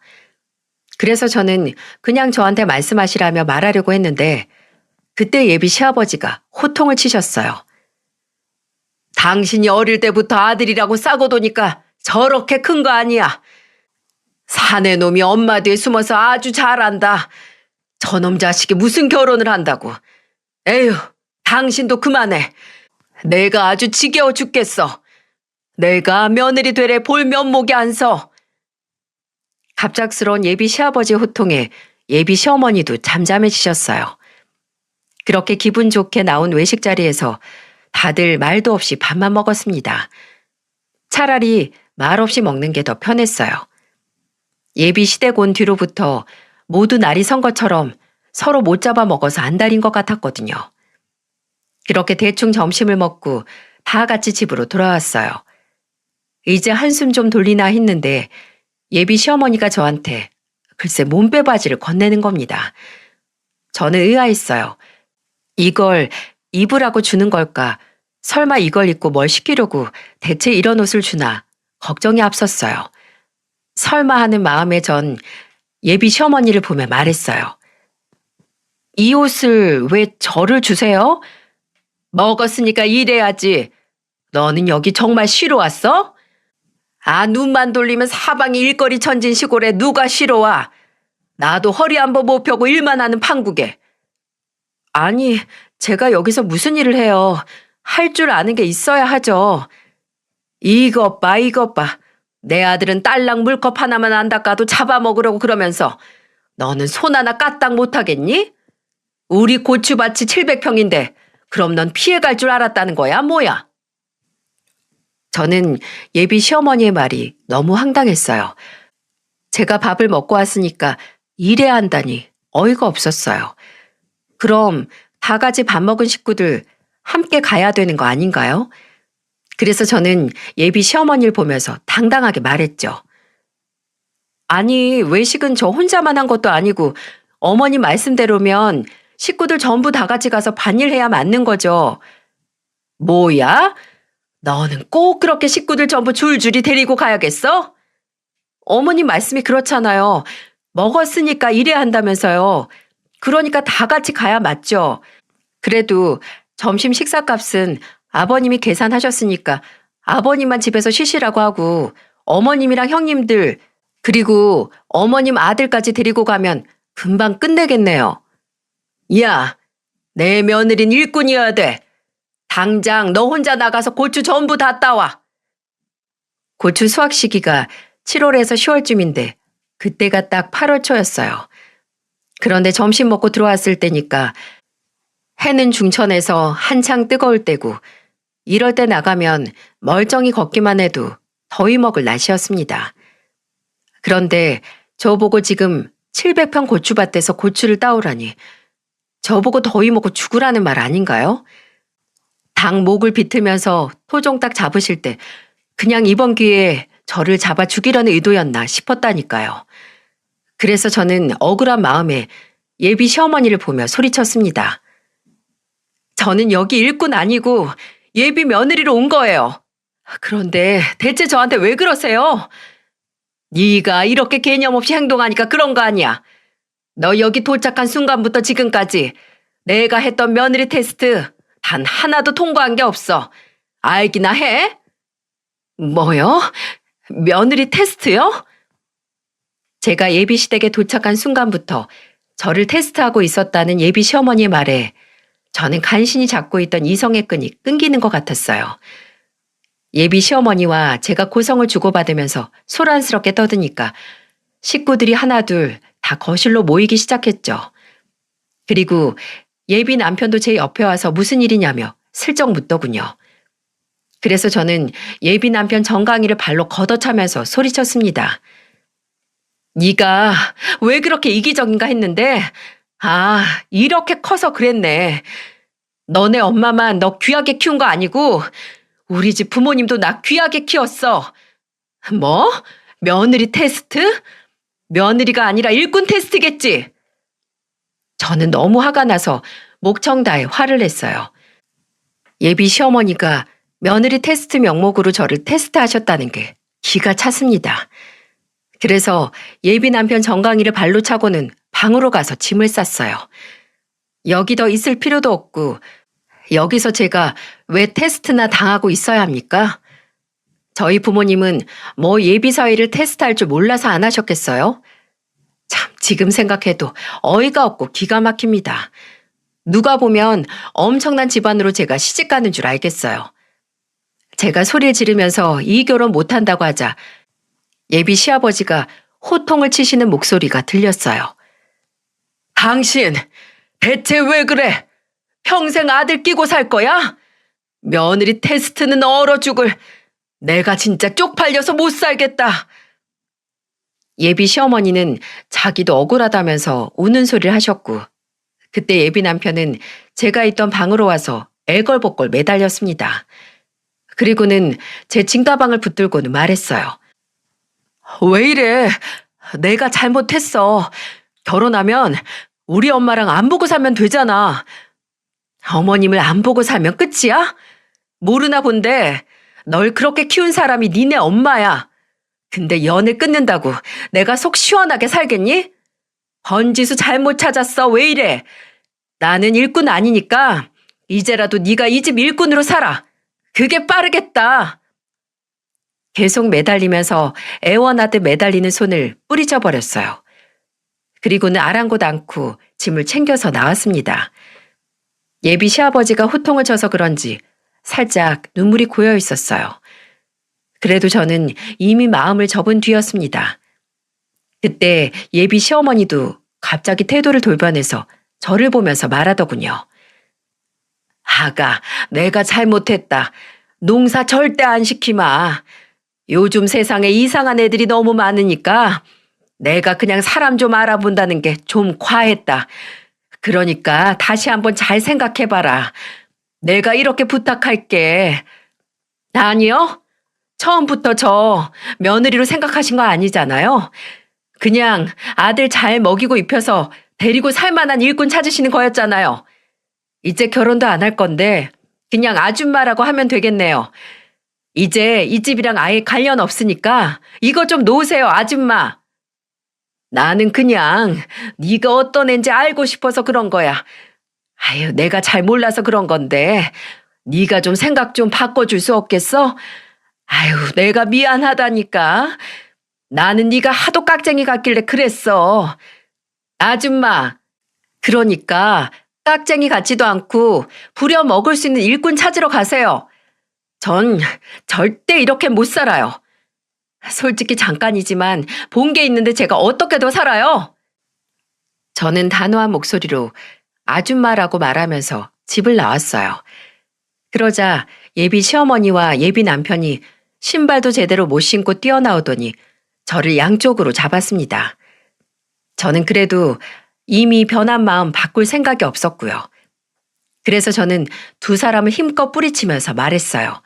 S1: 그래서 저는 그냥 저한테 말씀하시라며 말하려고 했는데 그때 예비 시아버지가 호통을 치셨어요. 당신이 어릴 때부터 아들이라고 싸고 도니까 저렇게 큰 거 아니야. 사내 놈이 엄마 뒤에 숨어서 아주 잘한다. 저놈 자식이 무슨 결혼을 한다고. 에휴, 당신도 그만해. 내가 아주 지겨워 죽겠어. 내가 며느리 되래 볼 면목이 안 서. 갑작스러운 예비 시아버지 호통에 예비 시어머니도 잠잠해지셨어요. 그렇게 기분 좋게 나온 외식 자리에서 다들 말도 없이 밥만 먹었습니다. 차라리 말 없이 먹는 게 더 편했어요. 예비 시댁 온 뒤로부터 모두 날이 선 것처럼 서로 못 잡아먹어서 안달인 것 같았거든요. 그렇게 대충 점심을 먹고 다 같이 집으로 돌아왔어요. 이제 한숨 좀 돌리나 했는데 예비 시어머니가 저한테 글쎄 몸빼바지를 건네는 겁니다. 저는 의아했어요. 이걸 입으라고 주는 걸까? 설마 이걸 입고 뭘 시키려고 대체 이런 옷을 주나 걱정이 앞섰어요. 설마 하는 마음에 전 예비 시어머니를 보며 말했어요. 이 옷을 왜 저를 주세요? 먹었으니까 일해야지. 너는 여기 정말 쉬러 왔어? 아, 눈만 돌리면 사방이 일거리 천진 시골에 누가 쉬러 와? 나도 허리 한번 못 펴고 일만 하는 판국에. 아니, 제가 여기서 무슨 일을 해요. 할 줄 아는 게 있어야 하죠. 이것 봐, 이것 봐. 내 아들은 딸랑 물컵 하나만 안 닦아도 잡아먹으려고 그러면서 너는 손 하나 까딱 못하겠니? 우리 고추밭이 700평인데 그럼 넌 피해갈 줄 알았다는 거야, 뭐야? 저는 예비 시어머니의 말이 너무 황당했어요. 제가 밥을 먹고 왔으니까 일해야 한다니 어이가 없었어요. 그럼 다 같이 밥 먹은 식구들 함께 가야 되는 거 아닌가요? 그래서 저는 예비 시어머니를 보면서 당당하게 말했죠. 아니, 외식은 저 혼자만 한 것도 아니고 어머니 말씀대로면 식구들 전부 다 같이 가서 반일해야 맞는 거죠. 뭐야? 너는 꼭 그렇게 식구들 전부 줄줄이 데리고 가야겠어? 어머니 말씀이 그렇잖아요. 먹었으니까 일해야 한다면서요. 그러니까 다 같이 가야 맞죠. 그래도 점심 식사값은 아버님이 계산하셨으니까 아버님만 집에서 쉬시라고 하고 어머님이랑 형님들 그리고 어머님 아들까지 데리고 가면 금방 끝내겠네요. 야, 내 며느린 일꾼이어야 돼. 당장 너 혼자 나가서 고추 전부 다 따와. 고추 수확 시기가 7월에서 10월쯤인데 그때가 딱 8월 초였어요. 그런데 점심 먹고 들어왔을 때니까 해는 중천에서 한창 뜨거울 때고 이럴 때 나가면 멀쩡히 걷기만 해도 더위 먹을 날씨였습니다. 그런데 저보고 지금 700평 고추밭에서 고추를 따오라니 저보고 더위 먹고 죽으라는 말 아닌가요? 닭 목을 비틀면서 토종닭 잡으실 때 그냥 이번 기회에 저를 잡아 죽이려는 의도였나 싶었다니까요. 그래서 저는 억울한 마음에 예비 시어머니를 보며 소리쳤습니다. 저는 여기 일꾼 아니고 예비 며느리로 온 거예요. 그런데 대체 저한테 왜 그러세요? 네가 이렇게 개념 없이 행동하니까 그런 거 아니야. 너 여기 도착한 순간부터 지금까지 내가 했던 며느리 테스트 단 하나도 통과한 게 없어. 알기나 해? 뭐요? 며느리 테스트요? 제가 예비 시댁에 도착한 순간부터 저를 테스트하고 있었다는 예비 시어머니의 말에 저는 간신히 잡고 있던 이성의 끈이 끊기는 것 같았어요. 예비 시어머니와 제가 고성을 주고받으면서 소란스럽게 떠드니까 식구들이 하나둘 다 거실로 모이기 시작했죠. 그리고 예비 남편도 제 옆에 와서 무슨 일이냐며 슬쩍 묻더군요. 그래서 저는 예비 남편 정강이를 발로 걷어차면서 소리쳤습니다. 네가 왜 그렇게 이기적인가 했는데 아, 이렇게 커서 그랬네. 너네 엄마만 너 귀하게 키운 거 아니고 우리 집 부모님도 나 귀하게 키웠어. 뭐? 며느리 테스트? 며느리가 아니라 일꾼 테스트겠지? 저는 너무 화가 나서 목청 다해 화를 냈어요. 예비 시어머니가 며느리 테스트 명목으로 저를 테스트하셨다는 게 기가 찼습니다. 그래서 예비 남편 정강이를 발로 차고는 방으로 가서 짐을 쌌어요. 여기 더 있을 필요도 없고 여기서 제가 왜 테스트나 당하고 있어야 합니까? 저희 부모님은 뭐 예비 사위를 테스트할 줄 몰라서 안 하셨겠어요? 참 지금 생각해도 어이가 없고 기가 막힙니다. 누가 보면 엄청난 집안으로 제가 시집가는 줄 알겠어요. 제가 소리를 지르면서 이 결혼 못한다고 하자 예비 시아버지가 호통을 치시는 목소리가 들렸어요. 당신 대체 왜 그래? 평생 아들 끼고 살 거야? 며느리 테스트는 얼어 죽을. 내가 진짜 쪽팔려서 못 살겠다. 예비 시어머니는 자기도 억울하다면서 우는 소리를 하셨고, 그때 예비 남편은 제가 있던 방으로 와서 애걸복걸 매달렸습니다. 그리고는 제 짐가방을 붙들고는 말했어요. 왜 이래? 내가 잘못했어. 결혼하면 우리 엄마랑 안 보고 살면 되잖아. 어머님을 안 보고 살면 끝이야? 모르나 본데 널 그렇게 키운 사람이 니네 엄마야. 근데 연을 끊는다고 내가 속 시원하게 살겠니? 번지수 잘못 찾았어. 왜 이래? 나는 일꾼 아니니까 이제라도 네가 이 집 일꾼으로 살아. 그게 빠르겠다. 계속 매달리면서 애원하듯 매달리는 손을 뿌리쳐 버렸어요. 그리고는 아랑곳 않고 짐을 챙겨서 나왔습니다. 예비 시아버지가 호통을 쳐서 그런지 살짝 눈물이 고여 있었어요. 그래도 저는 이미 마음을 접은 뒤였습니다. 그때 예비 시어머니도 갑자기 태도를 돌변해서 저를 보면서 말하더군요. 아가, 내가 잘못했다. 농사 절대 안 시키마. 요즘 세상에 이상한 애들이 너무 많으니까 내가 그냥 사람 좀 알아본다는 게 좀 과했다. 그러니까 다시 한번 잘 생각해봐라. 내가 이렇게 부탁할게. 아니요. 처음부터 저 며느리로 생각하신 거 아니잖아요. 그냥 아들 잘 먹이고 입혀서 데리고 살만한 일꾼 찾으시는 거였잖아요. 이제 결혼도 안 할 건데 그냥 아줌마라고 하면 되겠네요. 이제 이 집이랑 아예 관련 없으니까 이거 좀 놓으세요, 아줌마. 나는 그냥 네가 어떤 애인지 알고 싶어서 그런 거야. 아유, 내가 잘 몰라서 그런 건데 네가 좀 생각 좀 바꿔줄 수 없겠어? 아유, 내가 미안하다니까. 나는 네가 하도 깍쟁이 같길래 그랬어. 아줌마, 그러니까 깍쟁이 같지도 않고 부려 먹을 수 있는 일꾼 찾으러 가세요. 전 절대 이렇게 못 살아요. 솔직히 잠깐이지만 본 게 있는데 제가 어떻게 더 살아요? 저는 단호한 목소리로 아줌마라고 말하면서 집을 나왔어요. 그러자 예비 시어머니와 예비 남편이 신발도 제대로 못 신고 뛰어나오더니 저를 양쪽으로 잡았습니다. 저는 그래도 이미 변한 마음 바꿀 생각이 없었고요. 그래서 저는 두 사람을 힘껏 뿌리치면서 말했어요.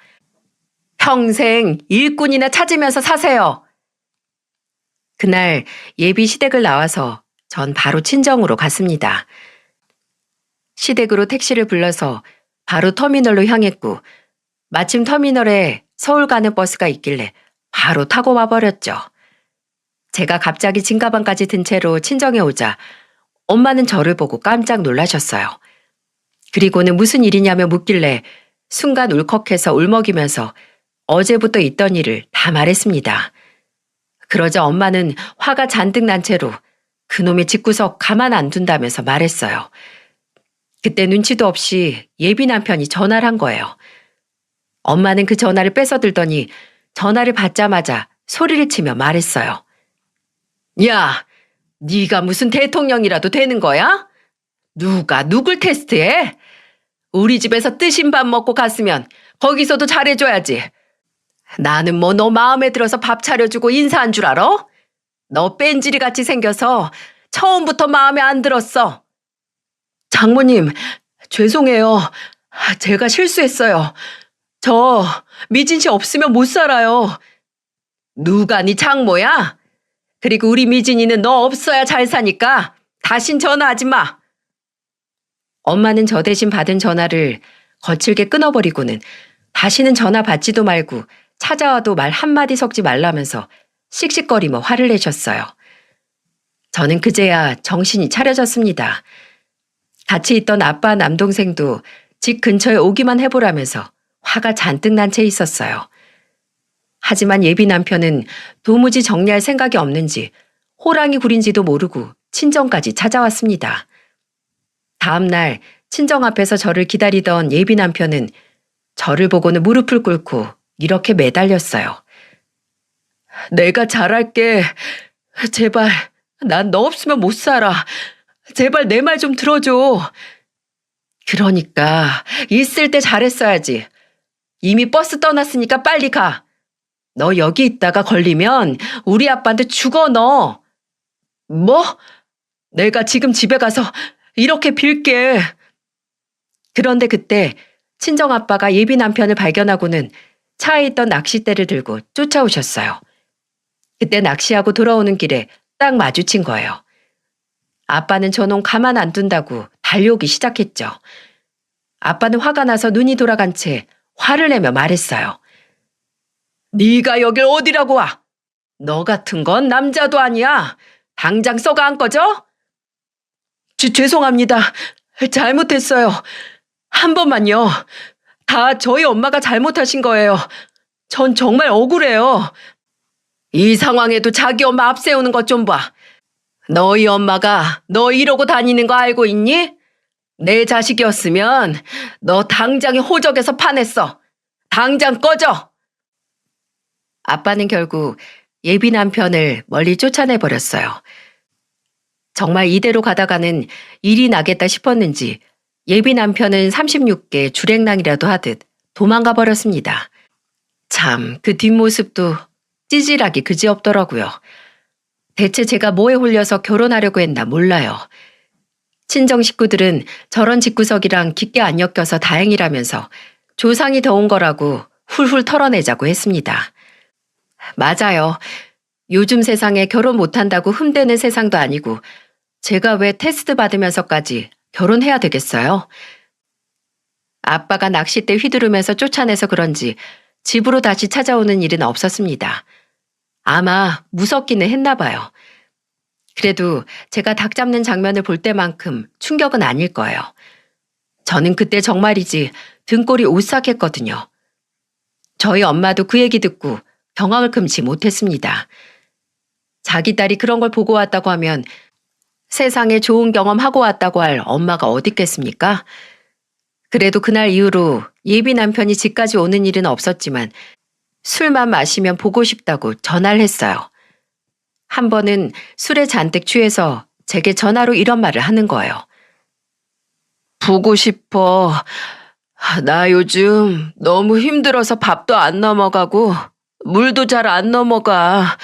S1: 평생 일꾼이나 찾으면서 사세요. 그날 예비 시댁을 나와서 전 바로 친정으로 갔습니다. 시댁으로 택시를 불러서 바로 터미널로 향했고 마침 터미널에 서울 가는 버스가 있길래 바로 타고 와버렸죠. 제가 갑자기 짐가방까지 든 채로 친정에 오자 엄마는 저를 보고 깜짝 놀라셨어요. 그리고는 무슨 일이냐며 묻길래 순간 울컥해서 울먹이면서 어제부터 있던 일을 다 말했습니다. 그러자 엄마는 화가 잔뜩 난 채로 그놈의 집구석 가만 안 둔다면서 말했어요. 그때 눈치도 없이 예비 남편이 전화를 한 거예요. 엄마는 그 전화를 뺏어들더니 전화를 받자마자 소리를 치며 말했어요. 야, 네가 무슨 대통령이라도 되는 거야? 누가 누굴 테스트해? 우리 집에서 뜨신 밥 먹고 갔으면 거기서도 잘해줘야지. 나는 뭐 너 마음에 들어서 밥 차려주고 인사한 줄 알아? 너 뺀질이 같이 생겨서 처음부터 마음에 안 들었어. 장모님, 죄송해요. 제가 실수했어요. 저 미진 씨 없으면 못 살아요. 누가 네 장모야? 그리고 우리 미진이는 너 없어야 잘 사니까 다신 전화하지 마. 엄마는 저 대신 받은 전화를 거칠게 끊어버리고는 다시는 전화 받지도 말고 찾아와도 말 한마디 섞지 말라면서 씩씩거리며 화를 내셨어요. 저는 그제야 정신이 차려졌습니다. 같이 있던 아빠 남동생도 집 근처에 오기만 해보라면서 화가 잔뜩 난 채 있었어요. 하지만 예비 남편은 도무지 정리할 생각이 없는지 호랑이 굴인지도 모르고 친정까지 찾아왔습니다. 다음 날 친정 앞에서 저를 기다리던 예비 남편은 저를 보고는 무릎을 꿇고 이렇게 매달렸어요. 내가 잘할게. 제발, 난 너 없으면 못 살아. 제발 내 말 좀 들어줘. 그러니까 있을 때 잘했어야지. 이미 버스 떠났으니까 빨리 가. 너 여기 있다가 걸리면 우리 아빠한테 죽어 너. 뭐? 내가 지금 집에 가서 이렇게 빌게. 그런데 그때 친정아빠가 예비 남편을 발견하고는 차에 있던 낚싯대를 들고 쫓아오셨어요. 그때 낚시하고 돌아오는 길에 딱 마주친 거예요. 아빠는 저놈 가만 안 둔다고 달려오기 시작했죠. 아빠는 화가 나서 눈이 돌아간 채 화를 내며 말했어요. 네가 여길 어디라고 와? 너 같은 건 남자도 아니야. 당장 썩어 안 꺼져? 죄송합니다. 잘못했어요. 한 번만요. 다 저희 엄마가 잘못하신 거예요. 전 정말 억울해요. 이 상황에도 자기 엄마 앞세우는 것 좀 봐. 너희 엄마가 너 이러고 다니는 거 알고 있니? 내 자식이었으면 너 당장에 호적에서 파냈어. 당장 꺼져. 아빠는 결국 예비 남편을 멀리 쫓아내버렸어요. 정말 이대로 가다가는 일이 나겠다 싶었는지 예비 남편은 36개 주랭랑이라도 하듯 도망가 버렸습니다. 참, 그 뒷모습도 찌질하기 그지없더라고요. 대체 제가 뭐에 홀려서 결혼하려고 했나 몰라요. 친정 식구들은 저런 집구석이랑 깊게 안 엮여서 다행이라면서 조상이 더운 거라고 훌훌 털어내자고 했습니다. 맞아요. 요즘 세상에 결혼 못한다고 흠대는 세상도 아니고 제가 왜 테스트 받으면서까지 결혼해야 되겠어요? 아빠가 낚싯대 휘두르면서 쫓아내서 그런지 집으로 다시 찾아오는 일은 없었습니다. 아마 무섭기는 했나 봐요. 그래도 제가 닭 잡는 장면을 볼 때만큼 충격은 아닐 거예요. 저는 그때 정말이지 등골이 오싹했거든요. 저희 엄마도 그 얘기 듣고 경악을 금치 못했습니다. 자기 딸이 그런 걸 보고 왔다고 하면 세상에 좋은 경험하고 왔다고 할 엄마가 어디 있겠습니까? 그래도 그날 이후로 예비 남편이 집까지 오는 일은 없었지만 술만 마시면 보고 싶다고 전화를 했어요. 한 번은 술에 잔뜩 취해서 제게 전화로 이런 말을 하는 거예요. 보고 싶어. 나 요즘 너무 힘들어서 밥도 안 넘어가고 물도 잘 안 넘어가.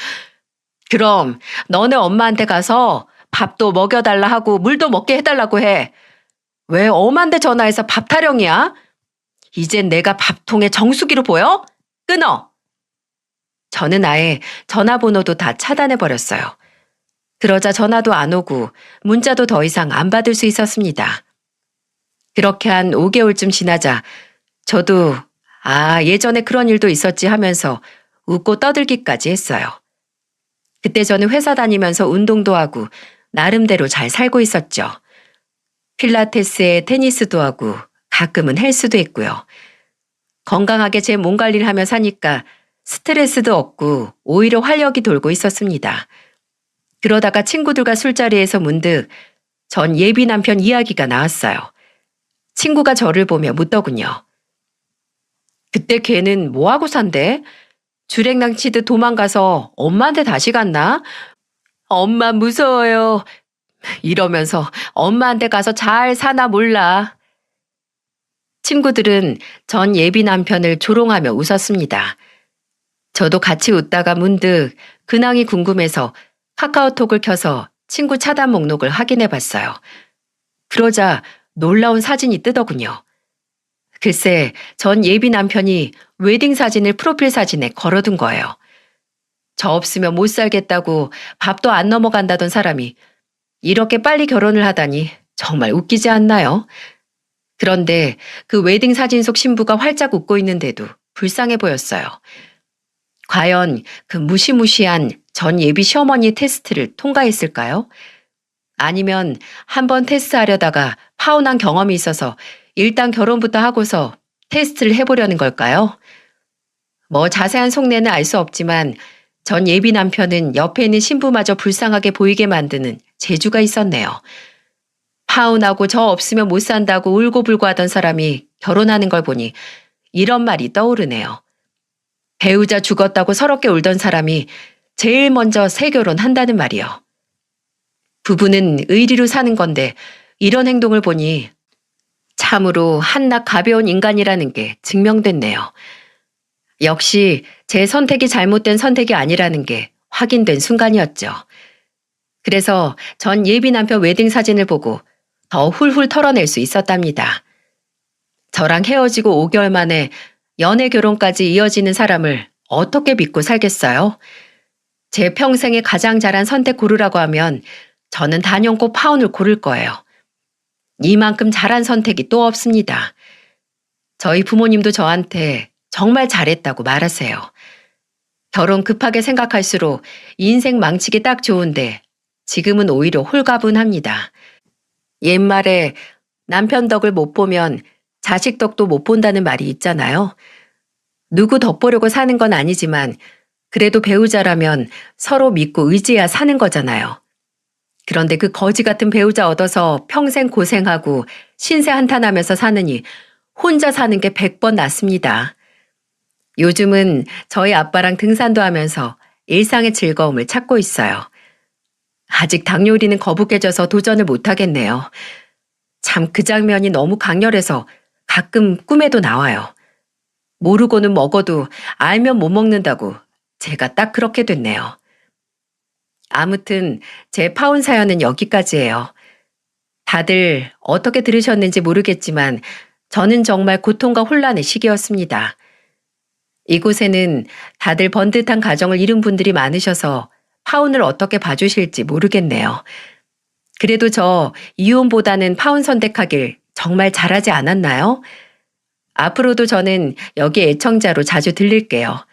S1: 그럼 너네 엄마한테 가서 밥도 먹여달라 하고 물도 먹게 해달라고 해. 왜 엄한테 전화해서 밥 타령이야? 이젠 내가 밥통에 정수기로 보여? 끊어. 저는 아예 전화번호도 다 차단해버렸어요. 그러자 전화도 안 오고 문자도 더 이상 안 받을 수 있었습니다. 그렇게 한 5개월쯤 지나자 저도 예전에 그런 일도 있었지 하면서 웃고 떠들기까지 했어요. 그때 저는 회사 다니면서 운동도 하고 나름대로 잘 살고 있었죠. 필라테스에 테니스도 하고 가끔은 헬스도 했고요. 건강하게 제 몸 관리를 하며 사니까 스트레스도 없고 오히려 활력이 돌고 있었습니다. 그러다가 친구들과 술자리에서 문득 전 예비 남편 이야기가 나왔어요. 친구가 저를 보며 묻더군요. 그때 걔는 뭐하고 산대? 주랭랑 치듯 도망가서 엄마한테 다시 갔나? 엄마 무서워요. 이러면서 엄마한테 가서 잘 사나 몰라. 친구들은 전 예비 남편을 조롱하며 웃었습니다. 저도 같이 웃다가 문득 근황이 궁금해서 카카오톡을 켜서 친구 차단 목록을 확인해 봤어요. 그러자 놀라운 사진이 뜨더군요. 글쎄, 전 예비 남편이 웨딩 사진을 프로필 사진에 걸어둔 거예요. 저 없으면 못 살겠다고 밥도 안 넘어간다던 사람이 이렇게 빨리 결혼을 하다니 정말 웃기지 않나요? 그런데 그 웨딩 사진 속 신부가 활짝 웃고 있는데도 불쌍해 보였어요. 과연 그 무시무시한 전 예비 시어머니 테스트를 통과했을까요? 아니면 한번 테스트하려다가 파혼한 경험이 있어서 일단 결혼부터 하고서 테스트를 해보려는 걸까요? 뭐 자세한 속내는 알 수 없지만 전 예비 남편은 옆에 있는 신부마저 불쌍하게 보이게 만드는 재주가 있었네요. 파혼하고 저 없으면 못 산다고 울고불고 하던 사람이 결혼하는 걸 보니 이런 말이 떠오르네요. 배우자 죽었다고 서럽게 울던 사람이 제일 먼저 새 결혼한다는 말이요. 부부는 의리로 사는 건데 이런 행동을 보니 참으로 한낱 가벼운 인간이라는 게 증명됐네요. 역시 제 선택이 잘못된 선택이 아니라는 게 확인된 순간이었죠. 그래서 전 예비 남편 웨딩 사진을 보고 더 훌훌 털어낼 수 있었답니다. 저랑 헤어지고 5개월 만에 연애 결혼까지 이어지는 사람을 어떻게 믿고 살겠어요? 제 평생에 가장 잘한 선택 고르라고 하면 저는 단연코 파혼을 고를 거예요. 이만큼 잘한 선택이 또 없습니다. 저희 부모님도 저한테 정말 잘했다고 말하세요. 결혼 급하게 생각할수록 인생 망치기 딱 좋은데 지금은 오히려 홀가분합니다. 옛말에 남편 덕을 못 보면 자식 덕도 못 본다는 말이 있잖아요. 누구 덕보려고 사는 건 아니지만 그래도 배우자라면 서로 믿고 의지해야 사는 거잖아요. 그런데 그 거지 같은 배우자 얻어서 평생 고생하고 신세 한탄하면서 사느니 혼자 사는 게 100번 낫습니다. 요즘은 저희 아빠랑 등산도 하면서 일상의 즐거움을 찾고 있어요. 아직 닭 요리는 거북해져서 도전을 못하겠네요. 참 그 장면이 너무 강렬해서 가끔 꿈에도 나와요. 모르고는 먹어도 알면 못 먹는다고 제가 딱 그렇게 됐네요. 아무튼 제 파혼 사연은 여기까지예요. 다들 어떻게 들으셨는지 모르겠지만 저는 정말 고통과 혼란의 시기였습니다. 이곳에는 다들 번듯한 가정을 이룬 분들이 많으셔서 파혼을 어떻게 봐주실지 모르겠네요. 그래도 저 이혼보다는 파혼 선택하길 정말 잘하지 않았나요? 앞으로도 저는 여기 애청자로 자주 들릴게요.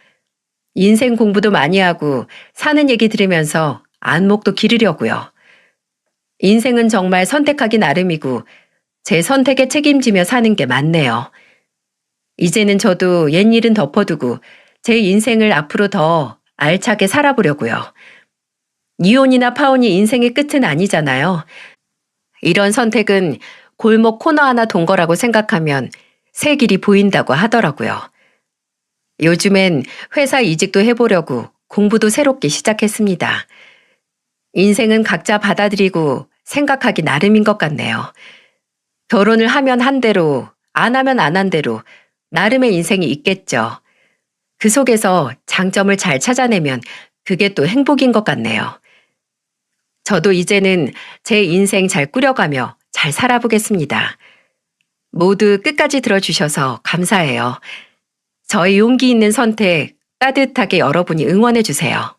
S1: 인생 공부도 많이 하고 사는 얘기 들으면서 안목도 기르려고요. 인생은 정말 선택하기 나름이고 제 선택에 책임지며 사는 게 맞네요. 이제는 저도 옛일은 덮어두고 제 인생을 앞으로 더 알차게 살아보려고요. 이혼이나 파혼이 인생의 끝은 아니잖아요. 이런 선택은 골목 코너 하나 돈 거라고 생각하면 새 길이 보인다고 하더라고요. 요즘엔 회사 이직도 해보려고 공부도 새롭게 시작했습니다. 인생은 각자 받아들이고 생각하기 나름인 것 같네요. 결혼을 하면 한 대로, 안 하면 안 한 대로 나름의 인생이 있겠죠. 그 속에서 장점을 잘 찾아내면 그게 또 행복인 것 같네요. 저도 이제는 제 인생 잘 꾸려가며 잘 살아보겠습니다. 모두 끝까지 들어주셔서 감사해요. 저의 용기 있는 선택 따뜻하게 여러분이 응원해 주세요.